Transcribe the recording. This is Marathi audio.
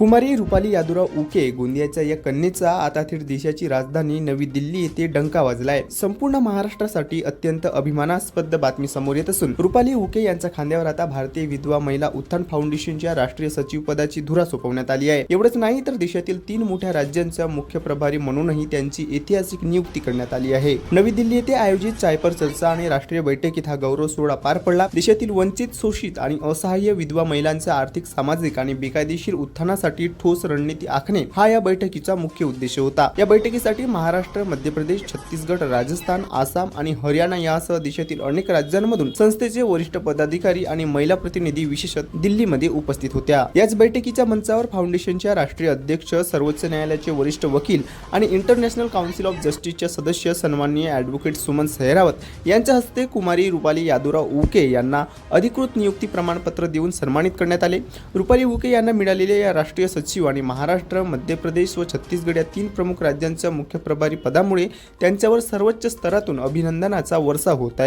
कुमारी रुपाली यादूराव उके गोंदियाच्या या कन्येचा आता थेट देशाची राजधानी नवी दिल्ली येथे डंका वाजलाय। संपूर्ण महाराष्ट्रासाठी अत्यंत अभिमानास्पद बातमी समोर येत असून रुपाली उके यांच्या खांद्यावर आता भारतीय विधवा महिला उत्थान फाउंडेशनच्या राष्ट्रीय सचिव पदाची धुरा सोपवण्यात आली आहे। एवढंच नाही तर देशातील 3 मोठ्या राज्यांच्या मुख्य प्रभारी म्हणूनही त्यांची ऐतिहासिक नियुक्ती करण्यात आली आहे। नवी दिल्ली येथे आयोजित चायपर चर्चा आणि राष्ट्रीय बैठकीत हा गौरव सोहळा पार पडला। देशातील वंचित, शोषित आणि असहाय्य विधवा महिलांच्या आर्थिक, सामाजिक आणि बेकायदेशीर उत्थानासाठी ठोस रणनीती आखणे हा या बैठकीचा मुख्य उद्देश होता। या बैठकीसाठी महाराष्ट्र, मध्य प्रदेश, छत्तीसगड, राजस्थान, आसाम आणि हरियाणा यासह देशातील अनेक राज्यांमधून संस्थेचे वरिष्ठ पदाधिकारी आणि महिला प्रतिनिधी विशेषतः दिल्लीमध्ये उपस्थित होत्या। याच बैठकीच्या मंचावर फाउंडेशनच्या राष्ट्रीय अध्यक्ष, सर्वोच्च न्यायालयाचे वरिष्ठ वकील आणि इंटरनॅशनल काउन्सिल ऑफ जस्टिसच्या सदस्य सन्माननीय ॲडव्होकेट सुमन सहरावत यांच्या हस्ते कुमारी रुपाली यादूराव उके यांना अधिकृत नियुक्ती प्रमाणपत्र देऊन सन्मानित करण्यात आले। रुपाली उके यांना मिळालेल्या या राष्ट्रीय सचिव आणि महाराष्ट्र, मध्य प्रदेश व छत्तीसगड या 3 प्रमुख राज्यांच्या मुख्य प्रभारी पदामुळे त्यांच्यावर सर्वोच्च स्तरातून अभिनंदनाचा वर्षाव होत आहे।